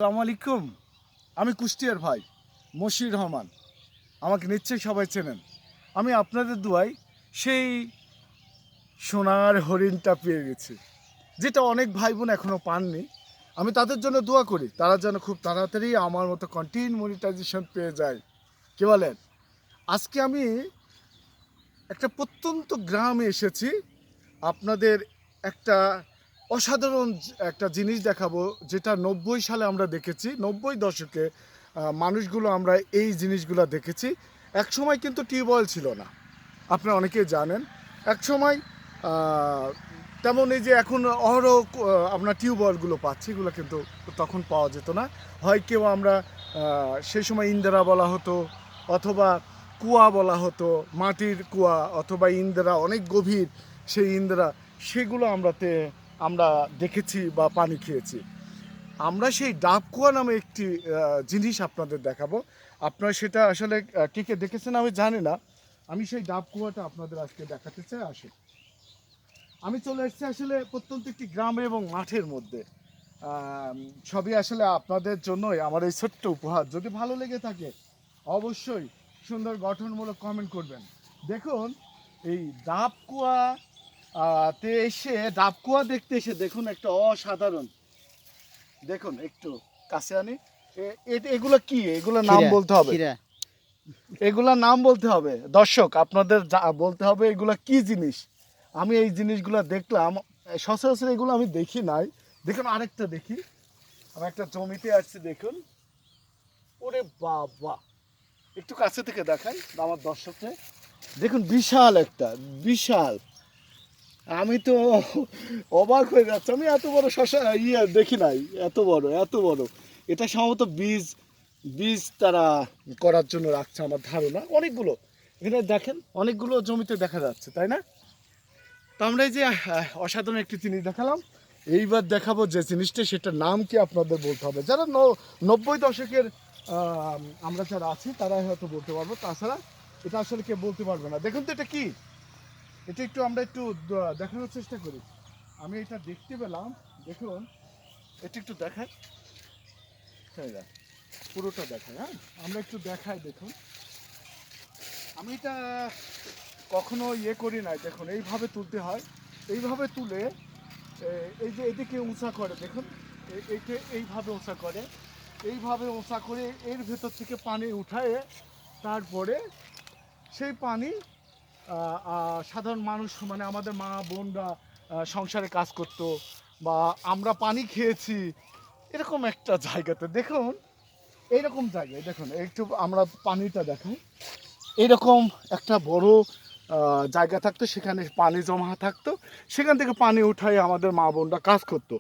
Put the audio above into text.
আসসালামু আলাইকুম। আমি কুষ্টিয়ার ভাই মশির রহমান। আমাকে নিশ্চয়ই সবাই চেনেন। আমি আপনাদের দুয়ায় সেই সোনার হরিণটা পেয়ে গেছি, যেটা অনেক ভাই বোন এখনও পাননি। আমি তাদের জন্য দোয়া করি, তারা যেন খুব তাড়াতাড়ি আমার মতো কন্টিনিউ মনিটাইজেশন পেয়ে যায়। কি বলেন? আজকে আমি একটা প্রত্যন্ত গ্রামে এসেছি আপনাদের একটা অসাধারণ একটা জিনিস দেখাবো, যেটা 90 সালে আমরা দেখেছি। 90 দশকে মানুষগুলো আমরা এই জিনিসগুলো দেখেছি। এক সময় কিন্তু টিউবওয়েল ছিল না, আপনারা অনেকেই জানেন। এক সময় তেমন এই যে এখন অহরহ আমরা টিউবওয়েলগুলো পাচ্ছি, এগুলো কিন্তু তখন পাওয়া যেত না। হয় কেউ আমরা সেই সময় ইন্দিরা বলা হতো, অথবা কুয়া বলা হতো, মাটির কুয়া, অথবা ইন্দিরা অনেক গভীর সেই ইন্দিরা, সেগুলো আমরা দেখেছি বা পানি খেয়েছি। আমরা সেই ডাব কুয়া নামে একটি জিনিস আপনাদের দেখাবো। আপনারা সেটা আসলে কে কে দেখেছেন আমি জানি না। আমি সেই ডাব কুয়াটা আপনাদের আজকে দেখাতে চাই। আসুন, আমি চলে এসেছি আসলে প্রত্যন্ত একটি গ্রামে এবং মাঠের মধ্যে। সবই আসলে আপনাদের জন্যই আমার এই ছোট্ট উপহার। যদি ভালো লেগে থাকে অবশ্যই সুন্দর গঠনমূলক কমেন্ট করবেন। দেখুন, এই ডাব কুয়া তে এসে, ডাব কুয়া দেখতে এসে দেখুন একটা অসাধারণ, দেখুন একটু কাছে আনি। এগুলো কি? এগুলো নাম বলতে হবে, এগুলা নাম বলতে হবে দর্শক, আপনাদের বলতে হবে এগুলা কি জিনিস। আমি এই জিনিসগুলো দেখলাম, সচরাচর এগুলো আমি দেখি নাই। দেখুন আরেকটা দেখি, আমি একটা জমিতে আসছি, দেখুন। ওরে বাবা, একটু কাছে থেকে দেখাই আমার দর্শককে। দেখুন বিশাল একটা, বিশাল। আমি তো অবাক হয়ে যাচ্ছে, আমি এত বড় শশা দেখি নাই, এত বড় এত বড়। এটা সম্ভবত বীজ বীজ তারা করার জন্য রাখছে আমার ধারণা। অনেকগুলো এখানে দেখেন, অনেকগুলো জমিতে দেখা যাচ্ছে, তাই না? তো আমরা এই যে অসাধারণ একটি জিনিস দেখালাম, এইবার দেখাবো যে জিনিসটা, সেটার নাম কি আপনাদের বলতে হবে। যারা 90 দশকের আমরা যারা আছি তারাই হয়তো বলতে পারবো, তাছাড়া এটা আসলে কেউ বলতে পারবে না। দেখুন তো এটা কি, এটা একটু আমরা একটু দেখানোর চেষ্টা করি। আমি এটা দেখতে পেলাম, দেখুন এটা একটু দেখাই, পুরোটা দেখাই। হ্যাঁ, আমরা একটু দেখাই। দেখুন, আমি এটা কখনো করি নাই। দেখুন এইভাবে তুলতে হয়, এইভাবে তুলে এই যে এদিকে উঁচা করে, দেখুন এইটা এইভাবে উঁচা করে, এইভাবে উঁচা করে এর ভেতর থেকে পানি উঠায়ে তারপরে সেই পানি সাধারণ মানুষ, মানে আমাদের মা বোনরা সংসারে কাজ করতো, বা আমরা পানি খেয়েছি এরকম একটা জায়গাতে। দেখুন এইরকম জায়গায়, দেখুন একটু আমরা পানিটা দেখাই। এইরকম একটা বড় জায়গা থাকতো, সেখানে পানি জমা থাকতো, সেখান থেকে পানি উঠাই আমাদের মা বোনরা কাজ করতো।